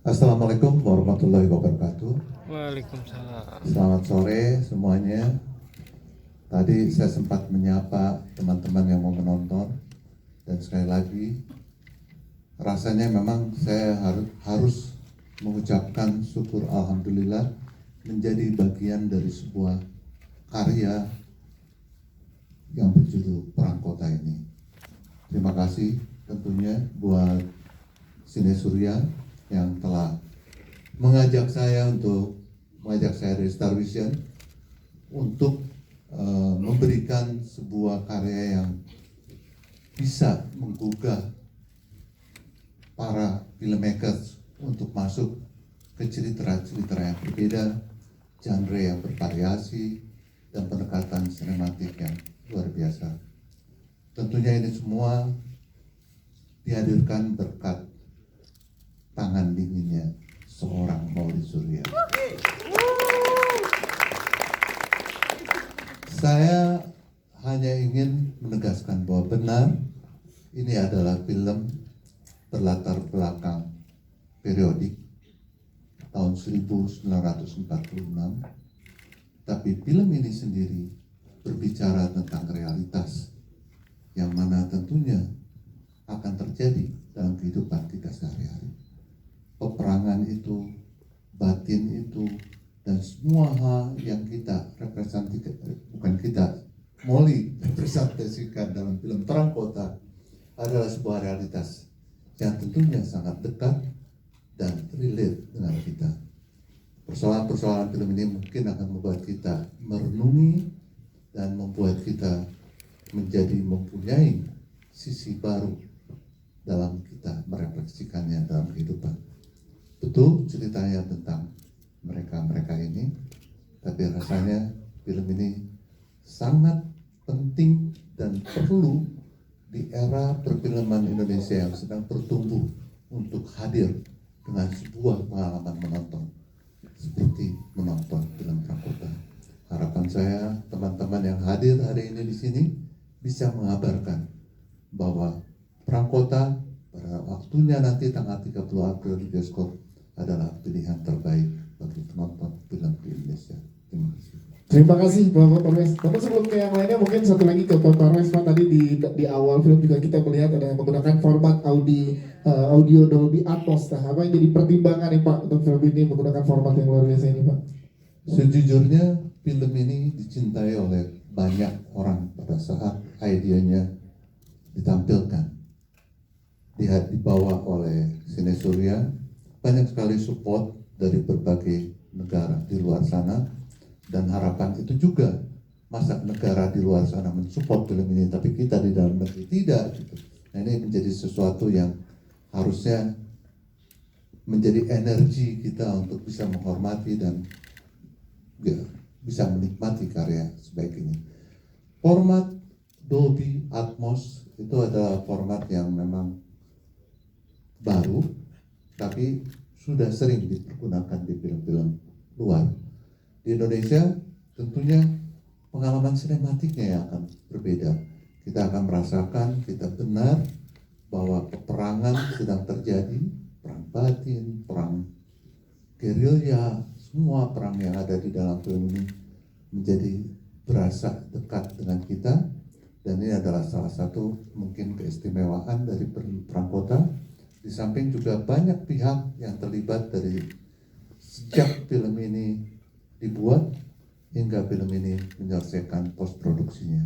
Assalamualaikum warahmatullahi wabarakatuh. Waalaikumsalam. Selamat sore semuanya. Tadi saya sempat menyapa teman-teman yang mau menonton, dan sekali lagi rasanya memang saya harus mengucapkan syukur alhamdulillah menjadi bagian dari sebuah karya yang berjudul Perang Kota ini. Terima kasih tentunya buat Sine Surya yang telah mengajak saya dari Star Vision untuk memberikan sebuah karya yang bisa menggugah para filmmakers untuk masuk ke cerita-cerita yang berbeda, genre yang bervariasi, dan pendekatan sinematik yang luar biasa. Tentunya ini semua dihadirkan berkat tangan dinginnya seorang Mauli Surya. Saya hanya ingin menegaskan bahwa benar ini adalah film berlatar belakang periodik tahun 1946, tapi film ini sendiri berbicara tentang realitas yang mana tentunya akan terjadi dalam kehidupan kita sehari-hari. Peperangan itu, batin itu, dan semua hal yang kita Mauli representasikan dalam film Perang Kota adalah sebuah realitas yang tentunya sangat dekat dan relate dengan kita. Persoalan-persoalan film ini mungkin akan membuat kita merenungi dan membuat kita menjadi mempunyai sisi baru dalam kita merefleksikannya dalam kehidupan. Betul ceritanya tentang mereka ini, tapi rasanya film ini sangat penting dan perlu di era perfilman Indonesia yang sedang bertumbuh untuk hadir dengan sebuah pengalaman menonton seperti menonton film Perang Kota. Harapan saya teman-teman yang hadir hari ini di sini bisa mengabarkan bahwa Perang Kota pada waktunya nanti tanggal 30 April di bioskop adalah pilihan terbaik bagi penonton film di Indonesia. Terima kasih. Terima kasih Bapak Parwes. Bapak sebelum ke yang lainnya mungkin satu lagi ke Pak Parwes. Pak, tadi di awal film juga kita melihat ada menggunakan format audio Dolby Atmos. Nah, apa yang jadi pertimbangan nih Pak untuk film ini menggunakan format yang luar biasa ini Pak? Sejujurnya film ini dicintai oleh banyak orang pada saat idenya ditampilkan, dibawa oleh Sine Surya. Banyak sekali support dari berbagai negara di luar sana, dan harapan itu juga masa negara di luar sana mensupport film ini, tapi kita di dalam negeri tidak gitu. Nah, ini menjadi sesuatu yang harusnya menjadi energi kita untuk bisa menghormati dan ya, bisa menikmati karya sebaik ini. Format Dolby Atmos itu adalah format yang memang baru, tapi sudah sering dipergunakan di film-film luar. Di Indonesia tentunya pengalaman sinematiknya yang akan berbeda. Kita akan merasakan, kita benar bahwa peperangan sedang terjadi, perang batin, perang gerilya, semua perang yang ada di dalam film ini menjadi berasa dekat dengan kita, dan ini adalah salah satu mungkin keistimewaan dari Perang Kota. Di samping juga banyak pihak yang terlibat dari sejak film ini dibuat hingga film ini menyelesaikan post produksinya.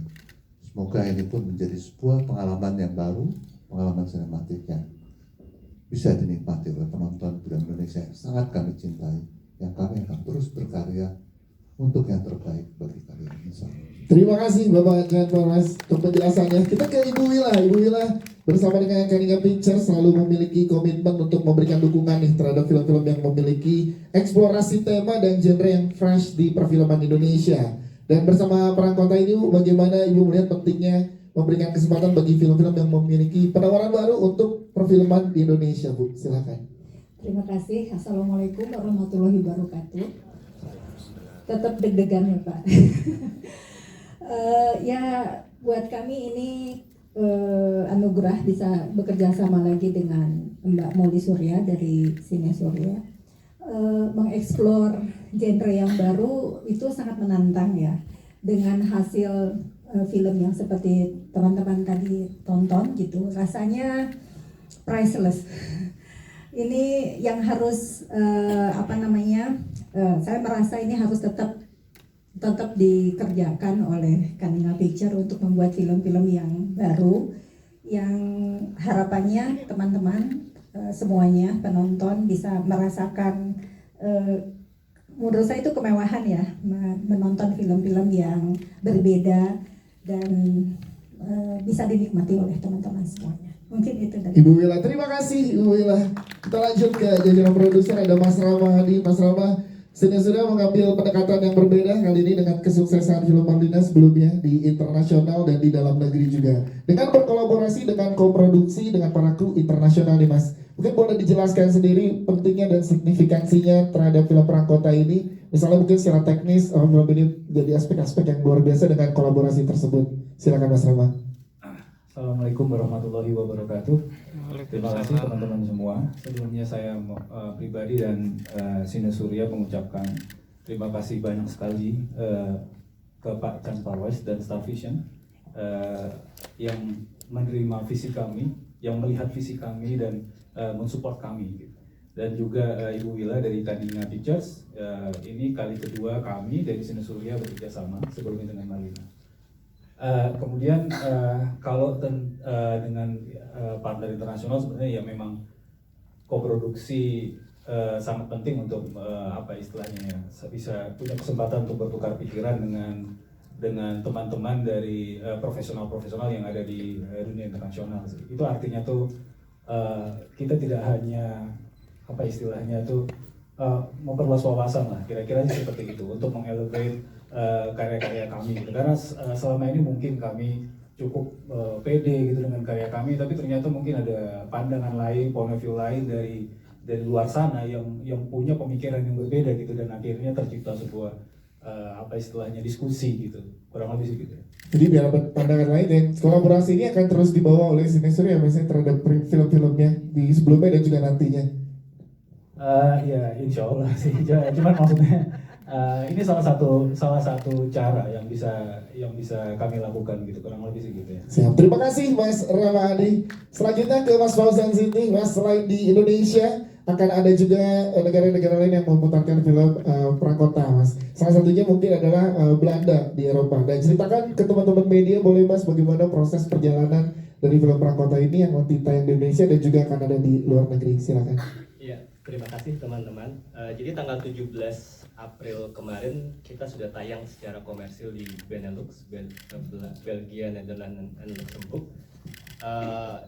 Semoga ini pun menjadi sebuah pengalaman yang baru, pengalaman sinematik yang bisa dinikmati oleh penonton film Indonesia yang sangat kami cintai, yang kami akan terus berkarya untuk yang terbaik bagi kalian. Terima kasih Bapak Jan Parwes untuk penjelasannya. Kita ke Ibu Wila. Ibu Wila bersama dengan Kaninga Pictures selalu memiliki komitmen untuk memberikan dukungan nih terhadap film-film yang memiliki eksplorasi tema dan genre yang fresh di perfilman Indonesia. Dan bersama Perang Kota ini, bagaimana Ibu melihat pentingnya memberikan kesempatan bagi film-film yang memiliki penawaran baru untuk perfilman di Indonesia, Bu? Silakan. Terima kasih. Assalamualaikum warahmatullahi wabarakatuh. Tetap deg-degan ya Pak. Ya buat kami ini anugerah bisa bekerja sama lagi dengan Mbak Molly Surya dari Sine Surya, mengeksplor genre yang baru itu sangat menantang ya, dengan hasil film yang seperti teman-teman tadi tonton gitu, rasanya priceless. Ini yang harus saya merasa ini harus tetap dikerjakan oleh Kaninga Picture untuk membuat film-film yang baru, yang harapannya teman-teman semuanya penonton bisa merasakan, menurut saya itu kemewahan ya, menonton film-film yang berbeda dan bisa dinikmati oleh teman-teman semuanya. Mungkin itu dari Ibu Wila, terima kasih Ibu Wila. Kita lanjut ke jajaran produser, ada Mas Rama Hadi. Mas Rama sudah mengambil pendekatan yang berbeda kali ini dengan kesuksesan film Marlina sebelumnya di internasional dan di dalam negeri juga. Dengan berkolaborasi dengan koproduksi dengan para kru internasional nih Mas. Mungkin boleh dijelaskan sendiri pentingnya dan signifikansinya terhadap film Perang Kota ini. Misalnya mungkin secara teknis film ini jadi aspek-aspek yang luar biasa dengan kolaborasi tersebut. Silakan Mas Rama. Assalamualaikum warahmatullahi wabarakatuh. Terima kasih teman-teman semua. Sebelumnya saya pribadi dan Sine Surya mengucapkan terima kasih banyak sekali ke Pak Chan Parwes dan Star Vision yang menerima visi kami, yang melihat visi kami dan mensupport kami. Dan juga Ibu Wila dari Kaninga Pictures. Ini kali kedua kami dari Sine Surya bekerja sama sebelumnya dengan Marlina. Kemudian kalau dengan partner internasional sebenarnya ya memang koproduksi sangat penting untuk istilahnya ya, bisa punya kesempatan untuk bertukar pikiran dengan teman-teman dari profesional-profesional yang ada di dunia internasional. Itu artinya tuh kita tidak hanya istilahnya tuh memperluas wawasan lah, kira-kira seperti itu untuk mengelevate karya-karya kami gitu. Karena selama ini mungkin kami cukup pede gitu dengan karya kami, tapi ternyata mungkin ada pandangan lain, point of view lain dari luar sana yang punya pemikiran yang berbeda gitu, dan akhirnya tercipta sebuah istilahnya diskusi gitu, kurang lebih segitu. Jadi biar pandangan lain dan kolaborasi ini akan terus dibawa oleh Sine Surya misalnya terhadap film-filmnya di sebelumnya dan juga nantinya. Ya insya Allah sih, cuman maksudnya ini salah satu cara yang bisa kami lakukan gitu, kurang lebih segitu ya. Siap, terima kasih Mas Rama Adi. Selanjutnya ke Mas Fauzan Siti. Mas, selain di Indonesia akan ada juga negara-negara lain yang memutarkan film Perang Kota Mas. Salah satunya mungkin adalah Belanda di Eropa. Dan ceritakan ke teman-teman media boleh Mas bagaimana proses perjalanan dari film Perang Kota ini yang nanti tayang di Indonesia dan juga akan ada di luar negeri. Silakan. Iya, terima kasih teman-teman. Jadi tanggal 17 April kemarin kita sudah tayang secara komersil di Benelux, Belgia, Netherlands, dan Luxembourg.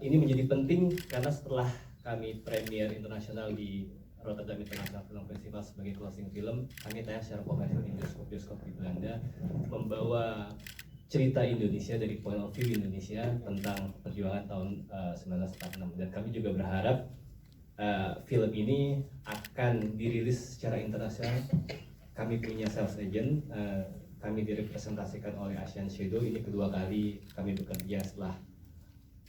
Ini menjadi penting karena setelah kami premier internasional di Rotterdam International Film Festival sebagai closing film, kami tayang secara komersil di bioskop di Belanda, membawa cerita Indonesia dari point of view Indonesia tentang perjuangan tahun 1946. Dan kami juga berharap film ini akan dirilis secara internasional. Kami punya sales agent, kami direpresentasikan oleh Asian Shadow. Ini kedua kali kami bekerja setelah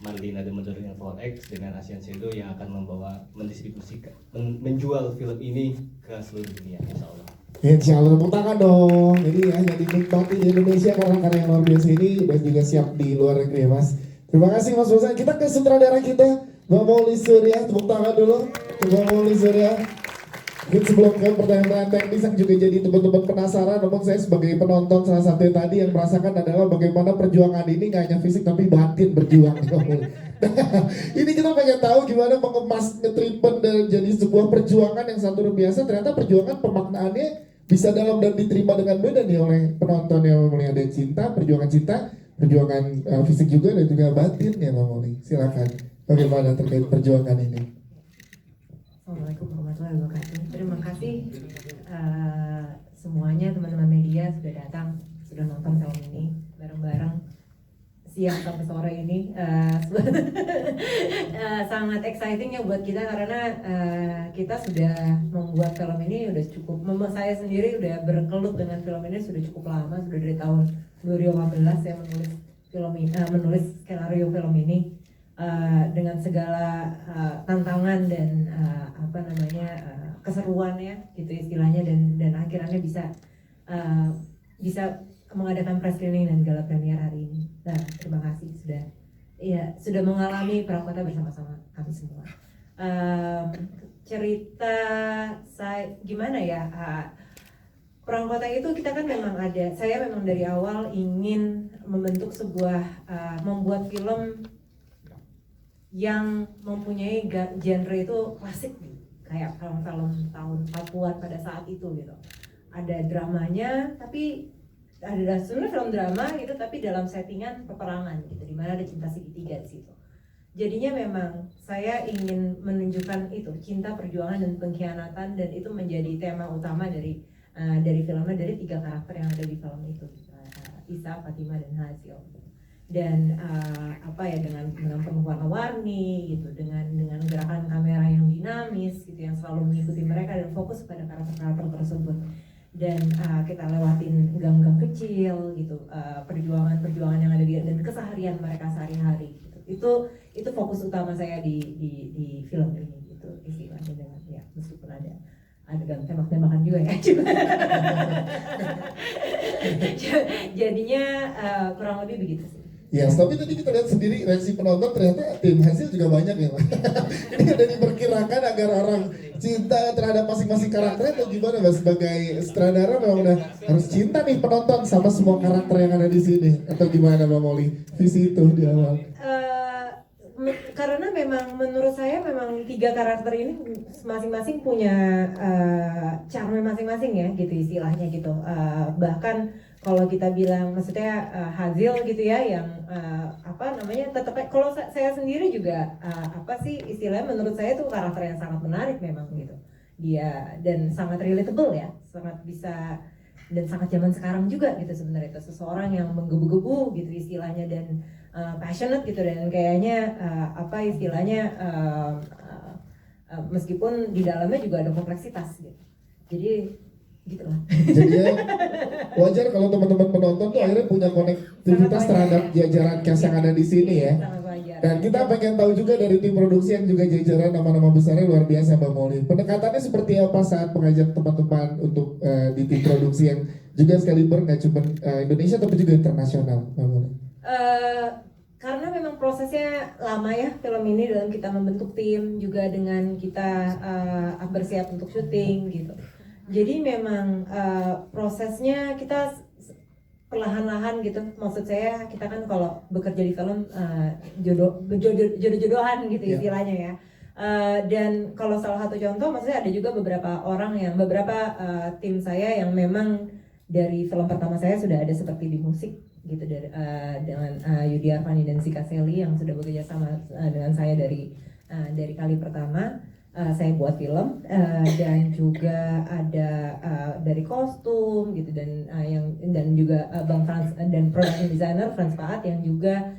Marlina The Murder in Floor X dengan Asian Shadow yang akan mendistribusikan, menjual film ini ke seluruh dunia, insya Allah. Insya Allah, tepuk tangan dong. Jadi hanya dinikmati di Indonesia karena karya yang luar biasa ini dan juga siap di luar negeri ya Mas. Terima kasih Mas Fauzan. Kita ke sutradara kita, Mbak Molly Surya. Tepuk tangan dulu Mbak Molly Surya. Mungkin sebelum ke pertanyaan teknis yang juga jadi teman-teman penasaran, namun saya sebagai penonton salah satu yang tadi yang merasakan adalah bagaimana perjuangan ini nggak hanya fisik tapi batin berjuang. Ini kita pengen tahu gimana mengemas, nge-treatment dan jadi sebuah perjuangan yang sangat luar biasa. Ternyata perjuangan pemaknaannya bisa dalam dan diterima dengan beda nih oleh penonton yang melihat ada cinta, perjuangan fisik juga dan juga batin ya Mbak Molly. Silakan, bagaimana terkait perjuangan ini? Assalamualaikum warahmatullahi wabarakatuh. Terima kasih semuanya teman-teman media sudah datang, sudah nonton film ini bareng-bareng siang sampai sore ini. Sangat exciting ya buat kita karena kita sudah membuat film ini udah cukup. Saya sendiri udah berkelut dengan film ini sudah cukup lama, sudah dari tahun 2018 saya menulis skenario film ini. dengan segala tantangan dan keseruannya gitu istilahnya, dan akhirnya bisa mengadakan press screening dan gala premier hari ini. Nah, terima kasih sudah mengalami Prangkota bersama-sama kami semua. Cerita saya gimana ya? Prangkota itu kita kan saya memang dari awal ingin membentuk membuat film yang mempunyai genre itu klasik gitu. Kayak film-film tahun 40-an pada saat itu gitu. Ada dramanya, tapi ada sebenarnya film drama gitu, tapi dalam settingan peperangan gitu, di mana ada cinta segitiga di situ. Jadinya memang saya ingin menunjukkan itu cinta, perjuangan, dan pengkhianatan, dan itu menjadi tema utama dari filmnya, dari 3 karakter yang ada di film itu, Isa, Fatima, dan Hasil. Dan dengan penuh warna-warni gitu, dengan gerakan kamera yang dinamis gitu, yang selalu mengikuti mereka dan fokus pada karakter-karakter tersebut. Dan kita lewatin gang-gang kecil gitu, perjuangan yang ada dan keseharian mereka sehari-hari gitu. Itu fokus utama saya di film ini gitu, istilahnya, dengan ya meskipun ada adegan tembak-tembakan juga ya. Jadinya kurang lebih begitu sih. Ya, tapi tadi kita lihat sendiri reaksi penonton, ternyata tim hasil juga banyak ya, Pak. Ini udah diperkirakan agar orang cinta terhadap masing-masing karakter, atau gimana, Mbak? Sebagai sutradara memang udah harus cinta nih penonton sama semua karakter yang ada di sini, atau gimana, Mbak Molly? Visi itu di awal. Karena memang menurut saya memang 3 karakter ini masing-masing punya charm masing-masing ya gitu istilahnya gitu. Bahkan kalau kita bilang maksudnya Hazil gitu ya, yang tetap, kalau saya sendiri juga istilahnya menurut saya itu karakter yang sangat menarik memang gitu. Dia dan sangat relatable ya, sangat bisa, dan sangat zaman sekarang juga gitu sebenarnya. Itu seseorang yang menggebu-gebu gitu istilahnya, dan passionate gitu, dan kayaknya meskipun di dalamnya juga ada kompleksitas gitu. Jadi gitulah. Jadi wajar kalau teman-teman penonton tuh akhirnya punya konektivitas terhadap jajaran cast yang ada di sini ya. Dan kita pengen tahu juga dari tim produksi yang juga jajaran nama-nama besarnya luar biasa, Mbak Molly. Pendekatannya seperti apa saat mengajak teman-teman untuk di tim produksi yang juga sekaliber nggak cuma Indonesia tapi juga internasional, Mbak Molly? Karena memang prosesnya lama ya film ini, dalam kita membentuk tim juga dengan kita bersiap untuk syuting gitu. Jadi memang prosesnya kita perlahan-lahan gitu. Maksud saya kita kan kalau bekerja di film jodoh-jodohan gitu istilahnya ya. Dan kalau salah satu contoh, maksudnya ada juga beberapa tim saya yang memang dari film pertama saya sudah ada seperti di musik gitu, dengan Yudi Arvani dan Sika Seli yang sudah bekerja sama dengan saya dari kali pertama. Saya buat film, dan juga ada dari kostum gitu, dan juga Bang Frans dan production designer Frans Paat yang juga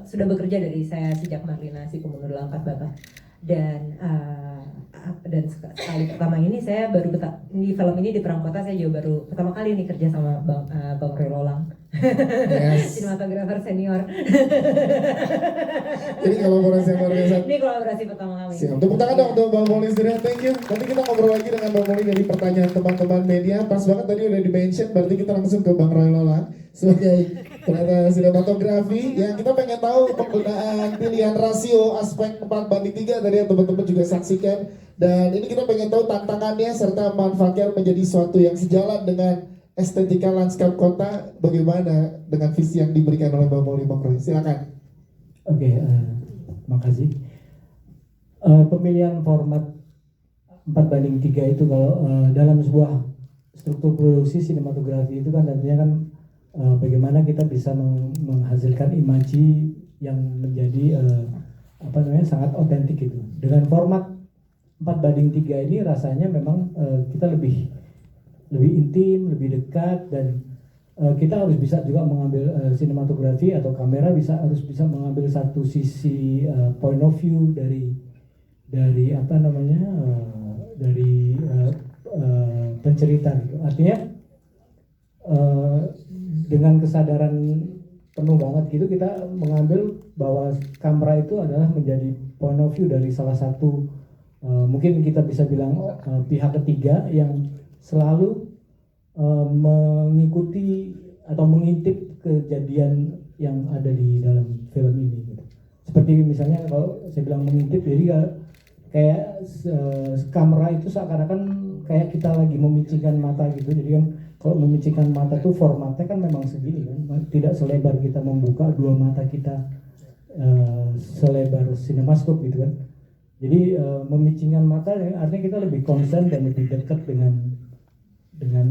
sudah bekerja dari saya sejak Marlina si Pembunuh 84 Bapak. Dan sekali pertama ini saya baru di film ini di Prangkota, saya juga baru pertama kali nih kerja sama Bang Roy Lolang. Yes. Sinematografer senior. Ini kolaborasi yang luar biasa. Ini kolaborasi pertama kami. Siap. Tepuk tangan dong untuk Bang Molly sendiri. Thank you. Nanti kita ngobrol lagi dengan Bang Molly dari pertanyaan teman-teman media. Pas banget tadi udah di-mention, berarti kita langsung ke Bang Roy Lolang sebagai penata sinematografi yang kita pengen tahu penggunaan pilihan rasio aspek 4:3 tadi yang teman-teman juga saksikan. Dan ini kita pengen tahu tantangannya serta manfaatnya menjadi suatu yang sejalan dengan estetika lanskap kota, bagaimana dengan visi yang diberikan oleh Bang Molly, Bang Roy? Silakan. Oke, makasih. Pemilihan format 4:3 itu kalau dalam sebuah struktur produksi sinematografi itu kan tentunya kan bagaimana kita bisa menghasilkan imaji yang menjadi sangat otentik itu. Dengan format 4:3 ini rasanya memang kita lebih intim, lebih dekat, dan kita harus bisa juga mengambil sinematografi atau kamera harus bisa mengambil satu sisi point of view dari pencerita gitu. Artinya dengan kesadaran penuh banget gitu, kita mengambil bahwa kamera itu adalah menjadi point of view dari salah satu mungkin kita bisa bilang pihak ketiga yang selalu mengikuti atau mengintip kejadian yang ada di dalam film ini gitu. Seperti misalnya kalau saya bilang mengintip, jadi kayak kamera itu seakan-akan kayak kita lagi memicingkan mata gitu. Jadi kan kalau memicingkan mata tuh formatnya kan memang segini kan, tidak selebar kita membuka dua mata kita selebar sinemaskop gitu kan. Jadi memicingkan mata artinya kita lebih konsen dan lebih dekat dengan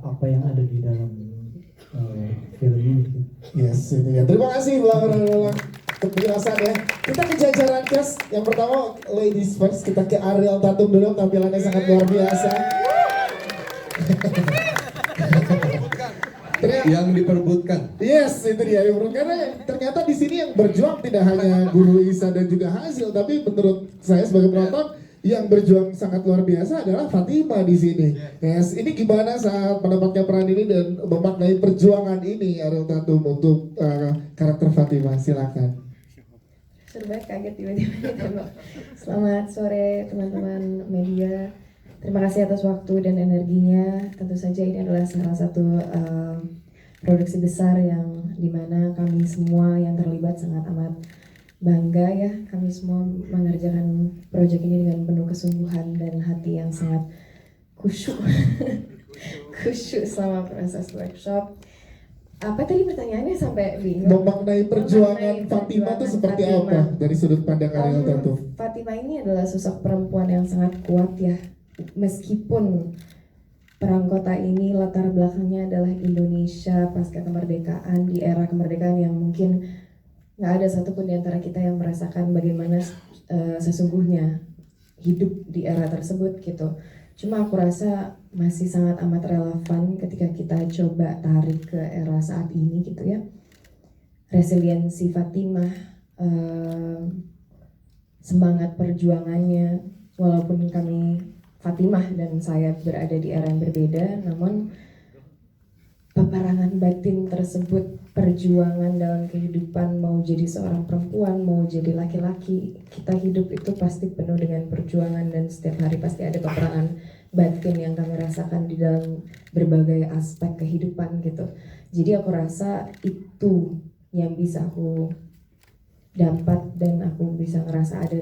apa yang ada di dalam film ini. Yes, itu ya. Terima kasih Bang Ronald untuk penjelasannya. Kita ke jajaran cast. Yang pertama ladies first, kita ke Ariel Tatum dulu, tampilannya sangat luar biasa. Yang diperbutkan. Yes, itu dia. Karena ternyata di sini yang berjuang tidak hanya Guru Isa dan juga Hasil, tapi menurut saya sebagai penonton yang berjuang sangat luar biasa adalah Fatima di sini. Yes, ini gimana saat mendapatkan peran ini dan memaknai perjuangan ini Ariel Tatum untuk karakter Fatima? Silakan. Serba kaget tiba-tiba ditembak. Selamat sore teman-teman media. Terima kasih atas waktu dan energinya. Tentu saja ini adalah salah satu produksi besar yang dimana kami semua yang terlibat sangat amat bangga ya. Kami semua mengerjakan proyek ini dengan penuh kesungguhan dan hati yang sangat khusyuk. Khusyuk selama proses workshop. Apa tadi pertanyaannya sampai bingung? Memaknai perjuangan Fatima itu seperti Fatima. apa dari sudut pandang Ariel Tatum? Fatima ini adalah sosok perempuan yang sangat kuat ya. Meskipun perang kota ini latar belakangnya adalah Indonesia pasca kemerdekaan, di era kemerdekaan yang mungkin nggak ada satupun di antara kita yang merasakan bagaimana sesungguhnya hidup di era tersebut gitu. Cuma aku rasa masih sangat amat relevan ketika kita coba tarik ke era saat ini gitu ya. Resiliensi Fatimah, semangat perjuangannya, walaupun kami Fatimah dan saya berada di era yang berbeda, namun peperangan batin tersebut, perjuangan dalam kehidupan, mau jadi seorang perempuan, mau jadi laki-laki, kita hidup itu pasti penuh dengan perjuangan dan setiap hari pasti ada peperangan batin yang kami rasakan di dalam berbagai aspek kehidupan gitu. Jadi aku rasa itu yang bisa aku dapat dan aku bisa ngerasa ada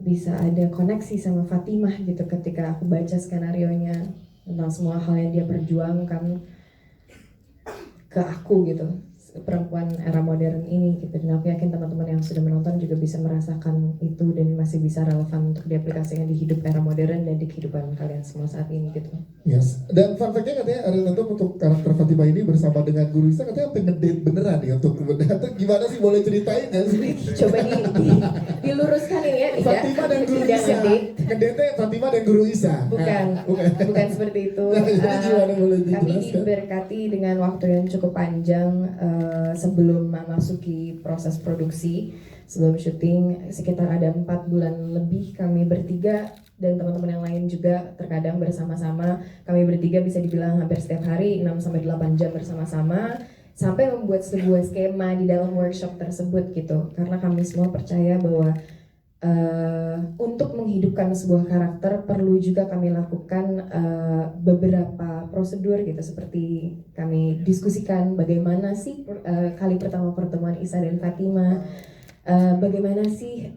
bisa ada koneksi sama Fatimah gitu ketika aku baca skenarionya tentang semua hal yang dia perjuangkan ke aku gitu, perempuan era modern ini gitu. Dan aku yakin teman-teman yang sudah menonton juga bisa merasakan itu dan masih bisa relevan untuk diaplikasikan di hidup era modern dan di kehidupan kalian semua saat ini gitu. Yes. Dan fun fact-nya katanya Ariel Tatum untuk karakter Fatimah ini bersama dengan Guru Isa katanya pengen date beneran nih untuk gimana sih, boleh ceritain nggak sih? Coba diluruskan ini ya, tidak? Fatimah dan Guru Tidak Isa. Ngedate Fatimah dan Guru Isa. Bukan seperti itu. Gimana, boleh Kami dijelaskan? diberkati dengan waktu yang cukup panjang sebelum memasuki proses produksi, sebelum syuting sekitar ada 4 bulan lebih kami bertiga dan teman-teman yang lain juga terkadang bersama-sama. Kami bertiga bisa dibilang hampir setiap hari 6-8 jam bersama-sama sampai membuat sebuah skema di dalam workshop tersebut gitu. Karena kami semua percaya bahwa untuk menghidupkan sebuah karakter perlu juga kami lakukan beberapa prosedur gitu, seperti kami diskusikan bagaimana sih kali pertama pertemuan Isa dan Fatimah, bagaimana sih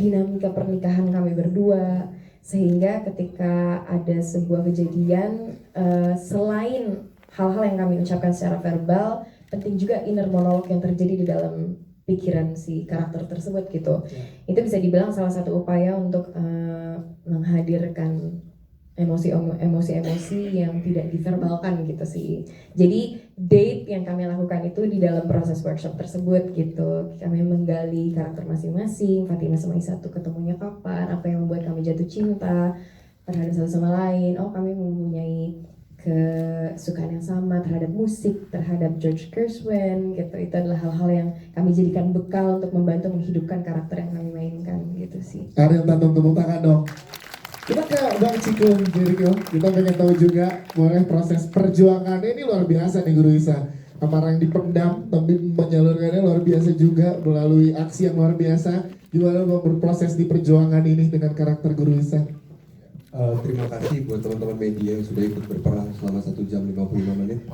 dinamika pernikahan kami berdua, sehingga ketika ada sebuah kejadian selain hal-hal yang kami ucapkan secara verbal, penting juga inner monolog yang terjadi di dalam pikiran si karakter tersebut gitu. Itu bisa dibilang salah satu upaya untuk menghadirkan emosi-emosi yang tidak diverbalkan gitu sih. Jadi date yang kami lakukan itu di dalam proses workshop tersebut gitu. Kami menggali karakter masing-masing, Fatimah sama Isa tuh ketemunya kapan, apa yang membuat kami jatuh cinta terhadap satu sama lain. Oh, kami mempunyai kesukaan yang sama terhadap musik, terhadap George Gershwin gitu. Itu adalah hal-hal yang kami jadikan bekal untuk membantu menghidupkan karakter yang kami mainkan gitu sih. Ariel Tatum, tepuk tangan dong. Kita ke Bang Ciko Jericho, kita pengen tahu juga boleh proses perjuangannya ini luar biasa nih Guru Isa. Amarah yang dipendam tapi menyalurkannya luar biasa juga melalui aksi yang luar biasa. Gimana Bang berproses di perjuangan ini dengan karakter Guru Isa? Terima kasih buat teman-teman media yang sudah ikut berperang selama 1 jam 55 menit.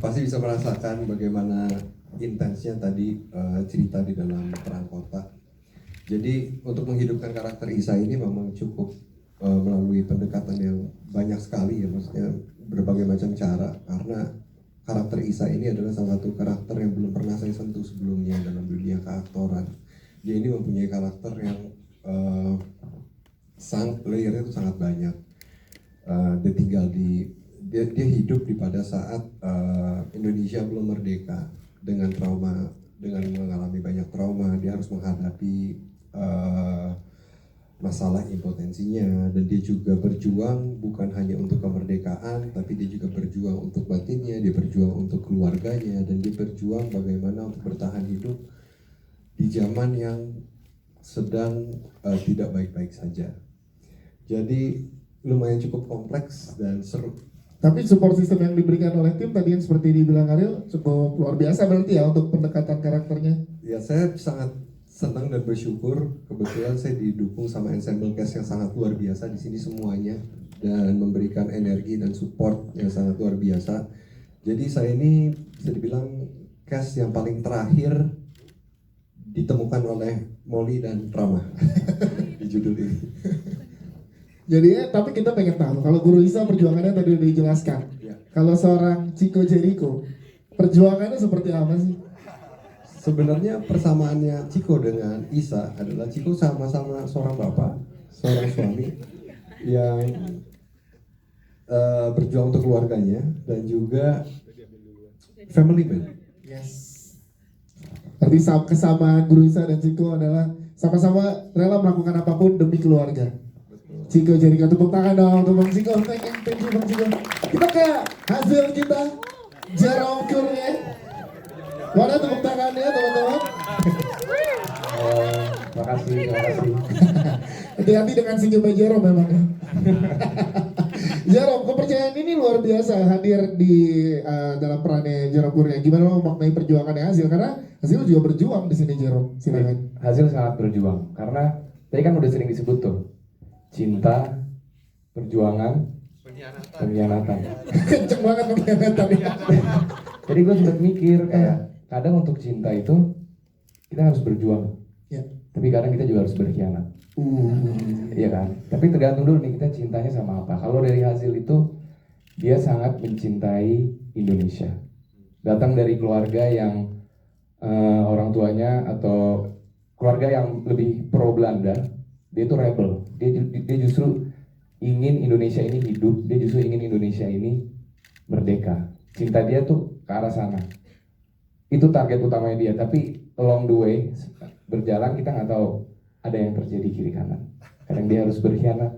Pasti bisa merasakan bagaimana intensnya tadi cerita di dalam Perang Kota. Jadi untuk menghidupkan karakter Isa ini memang cukup melalui pendekatan yang banyak sekali ya, maksudnya berbagai macam cara, karena karakter Isa ini adalah salah satu karakter yang belum pernah saya sentuh sebelumnya dalam dunia keaktoran. Dia ini mempunyai karakter yang layernya itu sangat banyak. Dia hidup di pada saat Indonesia belum merdeka dengan mengalami banyak trauma. Dia harus menghadapi masalah impotensinya, dan dia juga berjuang bukan hanya untuk kemerdekaan, tapi dia juga berjuang untuk batinnya, dia berjuang untuk keluarganya, dan dia berjuang bagaimana untuk bertahan hidup di zaman yang sedang tidak baik-baik saja. Jadi lumayan cukup kompleks dan seru. Tapi support system yang diberikan oleh tim tadi yang seperti dibilang Ariel cukup luar biasa berarti ya untuk pendekatan karakternya. Ya, saya sangat senang dan bersyukur kebetulan saya didukung sama ensemble cast yang sangat luar biasa di sini semuanya, dan memberikan energi dan support yang sangat luar biasa. Jadi saya ini bisa dibilang cast yang paling terakhir ditemukan oleh Molly dan Rama di judul ini. Jadi tapi kita pengen tahu kalau Guru Isa perjuangannya tadi udah dijelaskan. Ya. Kalau seorang Ciko Jericho perjuangannya seperti apa sih? Sebenarnya persamaannya Ciko dengan Isa adalah Ciko sama-sama seorang bapak, seorang suami yang berjuang untuk keluarganya dan juga family man. Yes. Berarti kesamaan Guru Isa dan Ciko adalah sama-sama rela melakukan apapun demi keluarga. Ciko Jericho, tepuk tangan dong untuk Bang Ciko. Thank you Bang Ciko. Kita ke hasil kita Jerome Kurnia. Mana tepuk tangannya teman-teman? Terima kasih. Hati-hati dengan senyumnya Jerome memang. Jerome, kepercayaan ini luar biasa hadir di dalam perannya Jerome Kurnia. Gimana lo memaknai perjuangannya Hasil? Karena Hasil juga berjuang di sini Jerome. Silakan. Hasil sangat berjuang karena tadi kan udah sering disebut tuh cinta, perjuangan, pengkhianatan. Kenceng banget pengkhianatan. Jadi gue sempat mikir kayak kadang untuk cinta itu kita harus berjuang, ya. Tapi kadang kita juga harus berkhianat, iya kan? Tapi tergantung dulu nih kita cintanya sama apa. Kalau dari Hasil itu dia sangat mencintai Indonesia, datang dari keluarga yang orang tuanya atau keluarga yang lebih pro Belanda, dia itu rebel, dia justru ingin Indonesia ini hidup, dia justru ingin Indonesia ini merdeka. Cinta dia tuh ke arah sana. Itu target utamanya dia, tapi along the way berjalan kita nggak tahu ada yang terjadi kiri kanan. Kadang dia harus berkhianat,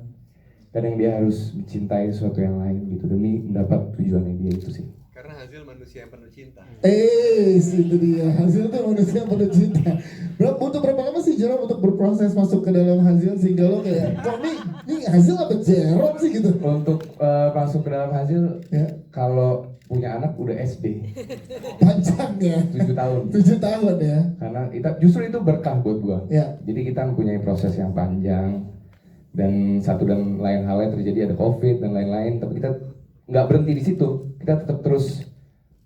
kadang dia harus mencintai sesuatu yang lain gitu demi mendapat tujuannya dia itu sih. Karena Hasil manusia yang penuh cinta. Itu dia. Hasil itu manusia yang penuh cinta. Butuh berapa lama sih Jerome untuk berproses masuk ke dalam Hasil sehingga lo kayak kok nih Hasil apa Jerome sih gitu? Untuk masuk ke dalam Hasil ya. Kalau punya anak udah SD. Panjang ya. 7 tahun. 7 tahun ya. Karena justru itu berkah buat gua. Ya. Jadi kita mempunyai proses yang panjang dan satu dan lain halnya terjadi, ada COVID dan lain-lain, tapi kita nggak berhenti di situ. Kita tetap terus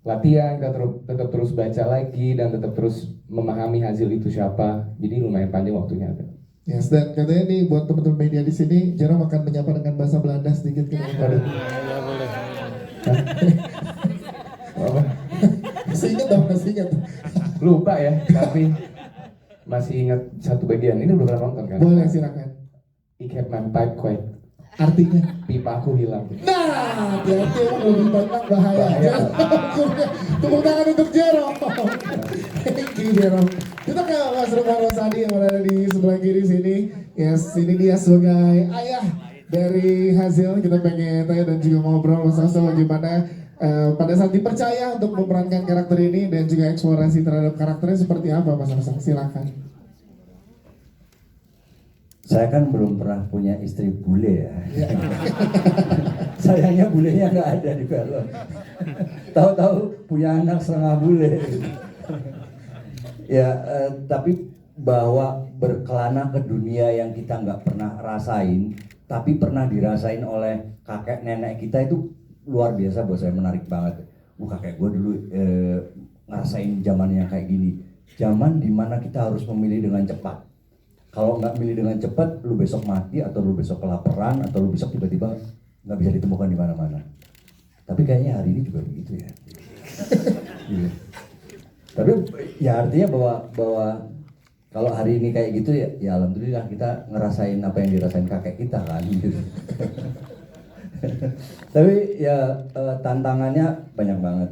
latihan, kita tetap terus baca lagi dan tetap terus memahami Hasil itu siapa. Jadi lumayan panjang waktunya. Yes, dan katanya nih buat teman-teman media di sini, Jerome akan menyapa dengan bahasa Belanda sedikit ke depan. Masih ingat. Lupa ya, tapi masih ingat satu bagian. Ini udah pernah nonton kan? Boleh, silakan. Ik heb mijn pipe kwijt. Artinya? Pipa aku hilang. Nah, hati-hati emang lebih banyak bahaya. Tepuk tangan untuk Jerome. Thank you Jerome. Kita ke Mas Rumah Rosadi yang berada di sebelah kiri sini. Yes, ini dia sebagai ayah dari Hasil. Kita pengen tanya dan juga ngobrol sama-sama bagaimana pada saat dipercaya untuk memerankan karakter ini dan juga eksplorasi terhadap karakternya seperti apa Mas Hasan? Silakan. Saya kan belum pernah punya istri bule ya. Sayangnya bulenya nggak ada di film. Tahu-tahu punya anak setengah bule. Ya, tapi bahwa berkelana ke dunia yang kita nggak pernah rasain, tapi pernah dirasain oleh kakek nenek kita itu luar biasa buat saya, menarik banget. Kakek gue dulu ngerasain zaman yang kayak gini, zaman dimana kita harus memilih dengan cepat. Kalau nggak milih dengan cepat, lu besok mati atau lu besok kelaparan atau lu besok tiba-tiba nggak bisa ditemukan di mana-mana. Tapi kayaknya hari ini juga begitu ya. Iya. Tapi ya artinya bahwa kalau hari ini kayak gitu ya alhamdulillah kita ngerasain apa yang dirasain kakek kita kan. Gitu. Tapi ya tantangannya banyak banget.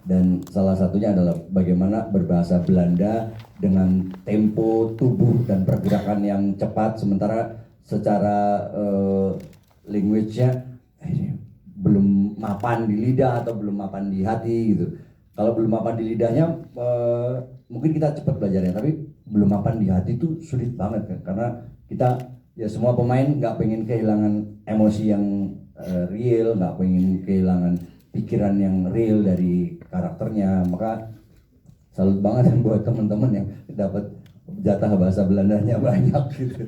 Dan salah satunya adalah bagaimana berbahasa Belanda dengan tempo tubuh dan pergerakan yang cepat, sementara secara language-nya belum mapan di lidah atau belum mapan di hati gitu. Kalau belum mapan di lidahnya mungkin kita cepat belajarnya, tapi belum mapan di hati itu sulit banget kan, karena kita ya semua pemain nggak pengen kehilangan emosi yang real, nggak pengen kehilangan pikiran yang real dari karakternya. Maka salut banget buat teman-teman yang dapat jatah bahasa Belandanya banyak gitu.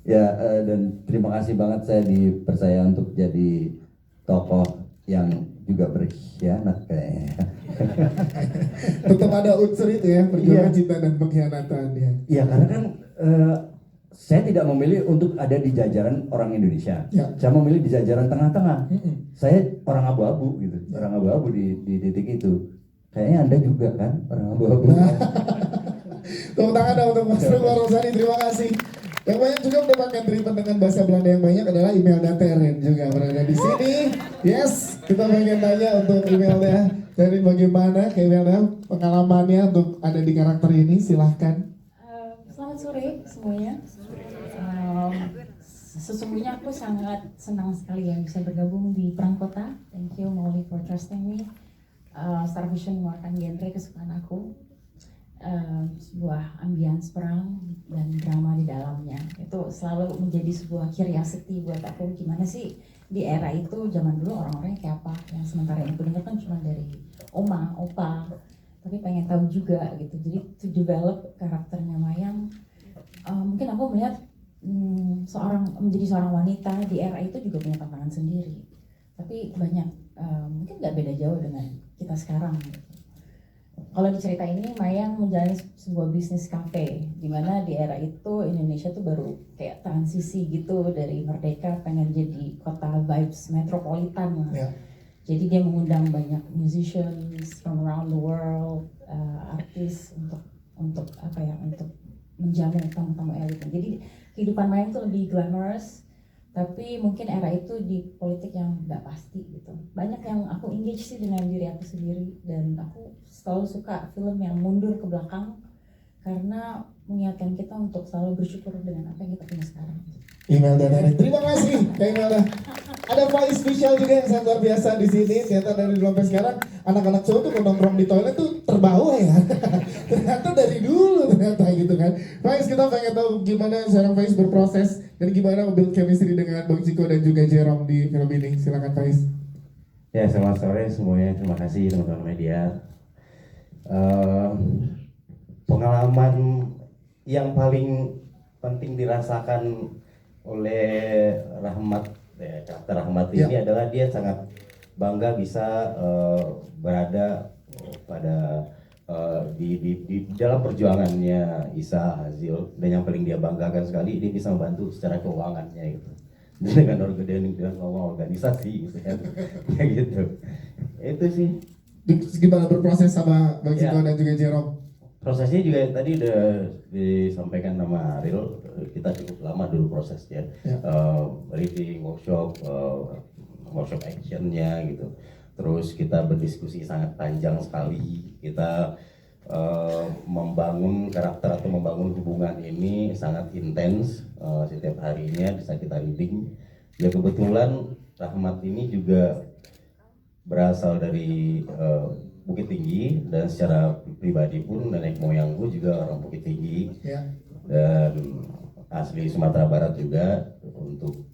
Ya, dan terima kasih banget saya dipercaya untuk jadi tokoh yang juga berkhianat kayaknya. Tetap ada unsur itu ya, perjuangan cinta dan pengkhianatan ya. Iya, karena kan saya tidak memilih untuk ada di jajaran orang Indonesia. Ya. Saya memilih di jajaran tengah-tengah. Saya orang abu-abu gitu, orang abu-abu di titik itu. Kayaknya Anda juga kan orang abu-abu. Tepuk tangan dong untuk Mas Rukman Rosani, terima kasih. Yang banyak juga mendapatkan treatment dengan bahasa Belanda yang banyak adalah Imelda Teren juga berada di sini. Yes, kita pengen tanya untuk Imelda dari bagaimana Imelda pengalamannya untuk ada di karakter ini, silahkan. Selamat sore semuanya. Sesungguhnya aku sangat senang sekali ya bisa bergabung di Perang Kota. Thank you Mauli for trusting me. Star Vision mengeluarkan genre kesukaan aku. Sebuah ambience perang dan drama di dalamnya. Itu selalu menjadi sebuah curiosity buat aku, gimana sih di era itu, zaman dulu orang-orangnya kayak apa, yang sementara yang aku dengar kan cuma dari oma, opa, tapi pengen tahu juga gitu. Jadi to develop karakternya Mayang, mungkin aku melihat menjadi seorang wanita di era itu juga punya tantangan sendiri, tapi banyak mungkin nggak beda jauh dengan kita sekarang gitu. Kalau di cerita ini Mayang menjalani sebuah bisnis cafe, di mana di era itu Indonesia tuh baru kayak transisi gitu dari merdeka pengen jadi kota vibes metropolitan lah. Yeah. Jadi dia mengundang banyak musicians from around the world, artis untuk apa ya, untuk menjamu tamu-tamu elit. Jadi kehidupan Mayang tuh lebih glamorous, tapi mungkin era itu di politik yang nggak pasti gitu. Banyak yang aku engage sih dengan diri aku sendiri, dan aku selalu suka film yang mundur ke belakang karena mengingatkan kita untuk selalu bersyukur dengan apa yang kita punya sekarang. Imelda Teren, terima kasih Kak Imelda. Ada Faiz Visual juga yang sangat luar biasa di sini. Ternyata dari dulu sampai sekarang anak-anak cowok tuh nongkrong di toilet tuh terbawa ya. Ternyata dari dulu ternyata gitu kan. Faiz, kita pengen tahu gimana seorang Faiz berproses dan gimana build chemistry dengan Bang Ciko dan juga Jerome di film ini. Silakan Faiz. Ya, selamat sore semuanya. Terima kasih teman-teman media. Pengalaman yang paling penting dirasakan oleh Rahmat, karakter Rahmat ini adalah dia sangat bangga bisa berada pada di dalam perjuangannya Isa Hazil, dan yang paling dia banggakan sekali dia bisa membantu secara keuangannya gitu, dengan organisasi gitu kan. Kayak gitu. Itu sih. Gimana berproses sama Bang Ciko dan juga Jerome? Prosesnya juga tadi udah disampaikan sama Ariel, kita cukup lama dulu prosesnya, reading, workshop actionnya gitu. Terus kita berdiskusi sangat panjang sekali, kita membangun karakter atau membangun hubungan ini sangat intens, setiap harinya bisa kita reading. Ya kebetulan Rahmat ini juga berasal dari Bukit Tinggi, dan secara pribadi pun nenek moyangku juga orang Bukit Tinggi. dan asli Sumatera Barat juga. Untuk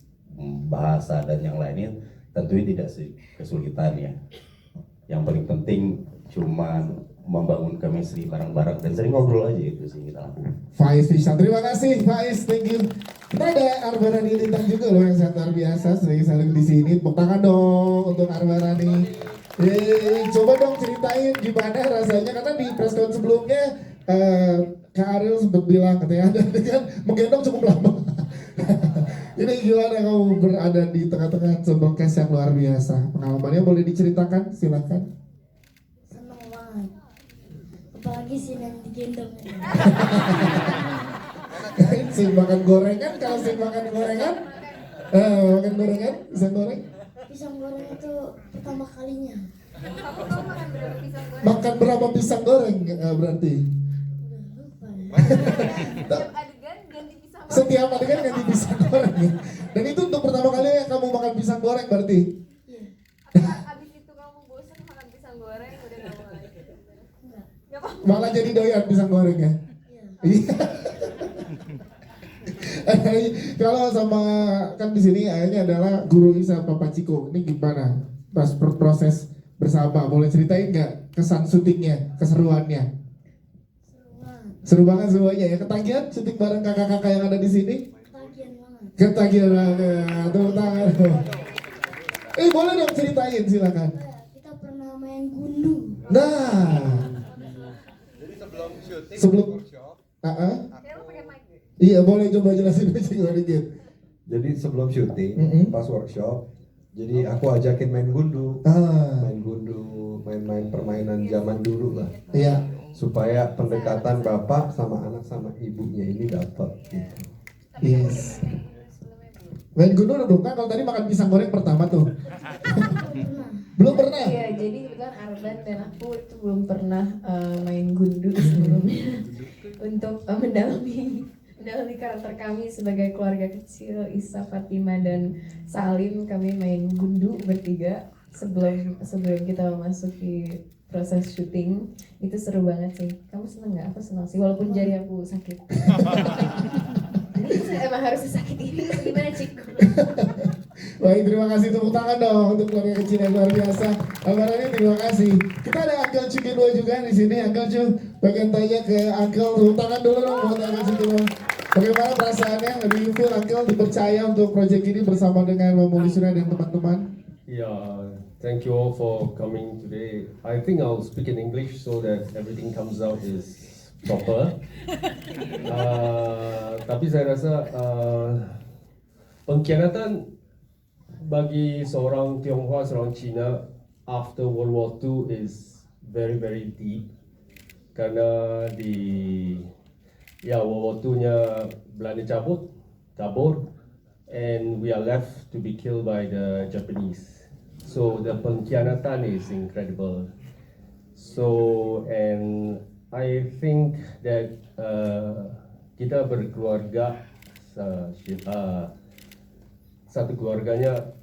bahasa dan yang lainnya tentunya tidak kesulitan ya. Yang paling penting cuman membangun chemistry bareng-bareng dan sering ngobrol aja, itu sih kita lakukan. Faiz bisa, terima kasih Faiz, thank you. Kita ada Arbarani Lintang juga loh yang sangat luar biasa, sering saling di sini. Tepuk tangan dong untuk Arbarani. Coba dong ceritain gimana rasanya, karena di press con sebelumnya Kak Ariel sempat bilang katanya ada kan menggendong cukup lama. Ini gimana kamu berada di tengah-tengah sebuah cast yang luar biasa? Pengalamannya boleh diceritakan, silakan. Seneng banget, apalagi sih yang digendong. Sing makan gorengan, kalau sing makan gorengan, makan gorengan, pisang goreng. Pisang goreng itu pertama kalinya. Makan berapa pisang goreng berarti? Setiap adegan ganti pisang goreng. Dan itu untuk pertama kali yang kamu makan pisang goreng berarti? Iya. Abis itu kamu bosan makan pisang goreng udah gak mau lagi? Enggak. Malah jadi doyan pisang goreng ya? Iya. Kalau sama kan di sini ayahnya adalah Guru Isa Papa Ciko. Ini gimana pas proses bersama? Boleh ceritain nggak kesan syutingnya, keseruannya? Seru banget semuanya ya. Ketagihan syuting bareng kakak-kakak yang ada di sini? Ketagihan banget. Ketagihan banget. Tepuk tangan. Boleh dong ceritain, silakan. Kita pernah main gundu. Nah. Sebelum iya, boleh coba jelasin dikit. Jadi sebelum syuting, pas workshop, jadi aku ajakin main gundu, main-main permainan zaman dulu lah. Iya. Supaya pendekatan bapak sama anak sama ibunya ini dapat. Gitu. Yes. Main gundu udah belum kan? Kalau tadi makan pisang goreng pertama tuh. Belum pernah. Iya, jadi kebetulan Arban dan aku itu belum pernah main gundu sebelumnya. Untuk mendalami karakter kami sebagai keluarga kecil Isa, Fatima dan Salim, kami main gundu bertiga sebelum kita memasuki proses syuting. Itu seru banget sih. Kamu seneng nggak? Aku senang sih, walaupun jari aku sakit. Ini emang harus sakit ini, gimana Cik? Baik, terima kasih, tepuk tangan dong untuk keluarga kecil yang luar biasa. Almarani, terima kasih. Kita ada Uncle Chu kedua juga di sini. Uncle Chu, bagian tanya ke Uncle, tepuk tangan dulu dong buat Uncle Chu kedua. Bagaimana perasaannya? Lebih feel Uncle dipercaya untuk proyek ini bersama dengan Mamuli Surya dan teman-teman? Yeah, thank you all for coming today. I think I'll speak in English so that everything comes out is proper. Tapi saya rasa pengkhianatan bagi seorang Tionghoa, seorang Cina after World War II is very very deep. Karena di World War II-nya Belanda cabur, and we are left to be killed by the Japanese. So the pengkhianatan is incredible. So and I think that kita berkeluarga satu keluarganya.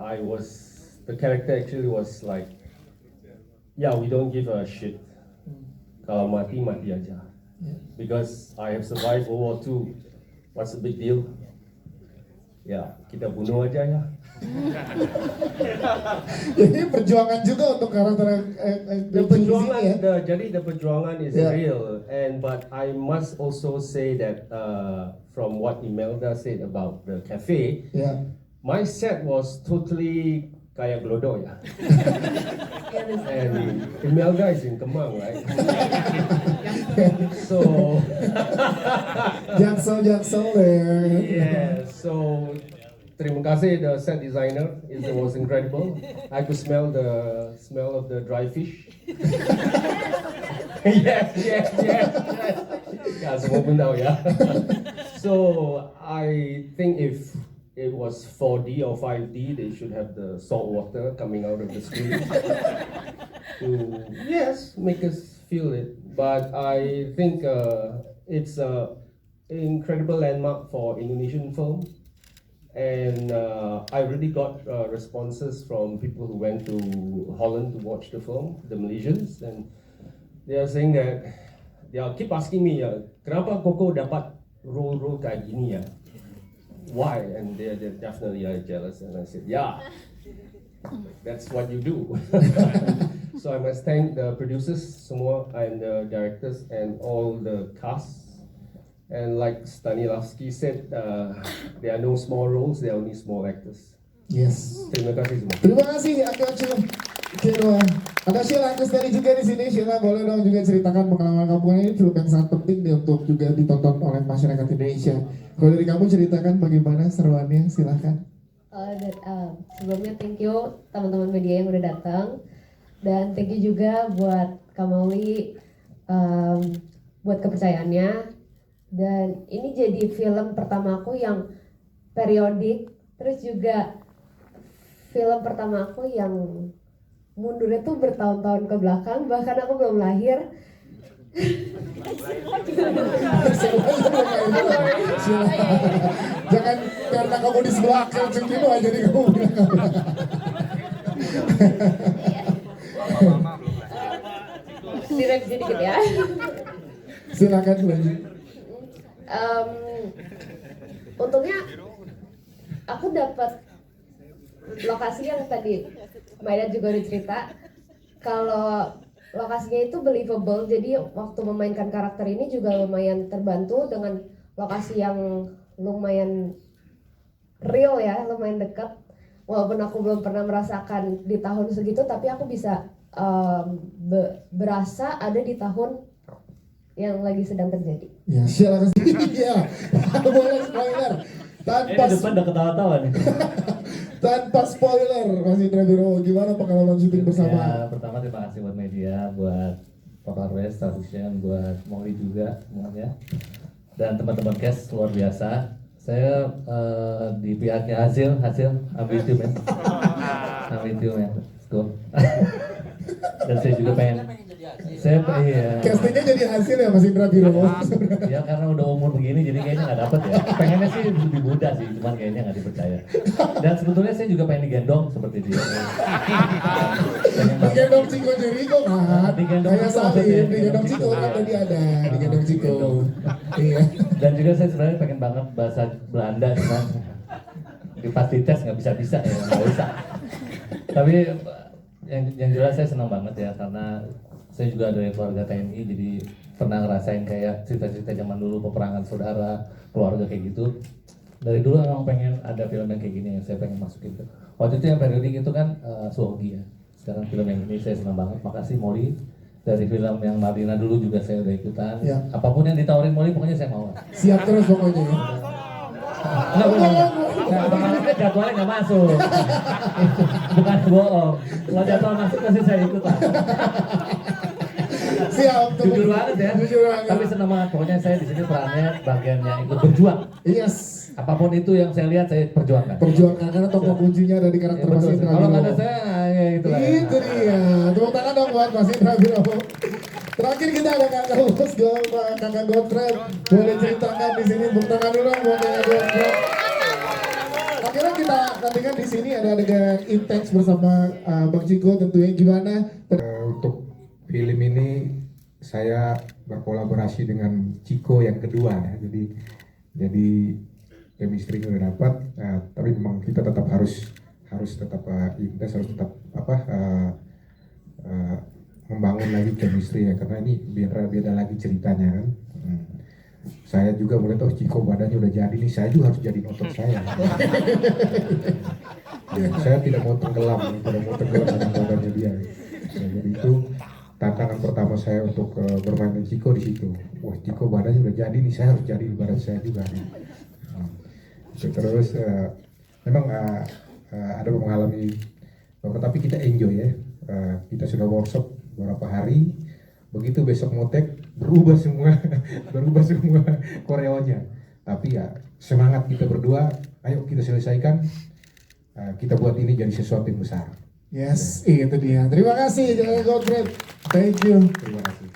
The character actually was like, we don't give a shit. Kalau mati aja. Because I have survived World War II. What's the big deal? Kita bunuh aja ya. Jadi perjuangan juga untuk karakter Jadi the perjuangan is real, but I must also say that from what Imelda said about the cafe, my set was totally kayak Glodok ya. And Imelda is in Kemang, right? So Jaksel there. Yeah, so terima kasih the set designer, it was incredible. I could smell of the dry fish. yes. Ya, semua pun tahu ya. So I think if it was 4D or 5D, they should have the salt water coming out of the screen to make us feel it. But I think it's an incredible landmark for Indonesian film. And I really got responses from people who went to Holland to watch the film, the Malaysians, and they are saying that they keep asking me, kenapa Koko dapat role kayak gini ya. Why? And they're definitely jealous. And I said, yeah, that's what you do. So I must thank the producers semua and the directors and all the cast. And like Stanislavski said, there are no small roles, there are only small actors. Yes. Terima kasih semua. Terima kasih Akacu. Kira ada Sheila Kestari juga di sini. Sheila, boleh dong juga ceritakan pengalaman kamu. Ini film yang sangat penting nih untuk juga ditonton oleh masyarakat Indonesia. Kalau dari kamu ceritakan bagaimana seruannya, silahkan. Sebelumnya thank you teman-teman media yang udah datang, dan thank you juga buat Kamali buat kepercayaannya. Dan ini jadi film pertamaku yang periodik, terus juga film pertamaku yang mundurnya tuh bertahun-tahun ke belakang, bahkan aku belum lahir. Jangan karena kamu di sebelah Kelcing Kino aja jadi kamu bilang. Direvisi dikit ya. Silakan lanjut. Untungnya aku dapat lokasi yang tadi Maida juga udah cerita, kalau lokasinya itu believable, jadi waktu memainkan karakter ini juga lumayan terbantu dengan lokasi yang lumayan real ya, lumayan dekat. Walaupun aku belum pernah merasakan di tahun segitu, tapi aku bisa berasa ada di tahun yang lagi sedang terjadi. Ya, silakan. Ya, boleh spoiler. Tanpa depan udah ketawa-tawa nih. Tanpa spoiler, Mas Indra Biro, gimana pengalaman syuting bersama? Ya, pertama terima kasih buat media, buat Papa Res, Traduction, buat Molly juga semuanya, dan teman-teman cast luar biasa. Saya di pihaknya hasil ambil itu men, let's go. Dan saya juga pengen, castingnya jadi hasil ya Mas Indra Biro. Ya karena udah umur begini jadi kayaknya nggak dapet ya. Pengennya sih lebih muda sih, cuman kayaknya nggak dipercaya. Dan sebetulnya saya juga pengen digendong seperti dia. Digendong Ciko Jericho kan? Kayak Salim, digendong Ciko kan tadi ada, digendong Ciko. Iya. Dan juga saya sebenarnya pengen banget bahasa Belanda, cuman pasti tes nggak bisa ya, nggak bisa. Tapi yang jelas saya senang banget ya, karena saya juga dari keluarga TNI, jadi pernah ngerasain kayak cerita-cerita zaman dulu, peperangan saudara, keluarga kayak gitu. Dari dulu emang pengen ada film yang kayak gini yang saya pengen masukin. Waktu itu yang periodik itu kan Suwogi ya. Sekarang film yang ini saya senang banget. Makasih Molly. Dari film yang Marlina dulu juga saya udah ikutan. Ya. Apapun yang ditawarin Molly pokoknya saya mau. Siap terus pokoknya ya. Enggak boleh. Jadwalnya nggak masuk. Bukan bohong. Kalau jadwal masuk pasti saya ikut lah. Siap. Jujur banget ya. Jujur banget. Tapi senang banget. Pokoknya saya di sini perannya bagian yang ikut berjuang. Yes. Apapun itu yang saya lihat saya perjuangkan. Perjuangkan karena tokoh kuncinya ada di karakter Mas Indra Biro. Kalau nggak ada saya ya gitu lah. Itu dia. Tepuk tangan dong buat Mas Indra Biro. Terakhir kita ada Kakak Bos, Kakak Godfred. Boleh ceritakan di sini, tepuk tangan dulu buat Kakak Godfred. Akhirnya kita nantikan di sini ada adegan intens bersama Bang Ciko, tentunya gimana? Untuk film ini saya berkolaborasi dengan Ciko yang kedua ya, jadi chemistry udah dapat, tapi memang kita tetap harus tetap intens, harus tetap membangun lagi chemistry ya, karena ini beda lagi ceritanya kan. Saya juga mulai tahu Ciko badannya udah jadi nih, saya juga harus jadi otot saya. Ya, saya tidak mau tenggelam dengan badannya dia. Ya, jadi itu tantangan pertama saya untuk bermain dengan Ciko di situ. Wah, Ciko badannya udah jadi nih, saya harus jadi badan saya juga. Terus memang ada mengalami, tapi kita enjoy ya. Kita sudah workshop beberapa hari, begitu besok mau take berubah semua koreonya. Tapi ya semangat kita berdua, ayo kita selesaikan, kita buat ini jadi sesuatu yang besar. Yes, itu dia. Terima kasih Kakak Godfred. Thank you. Terima kasih.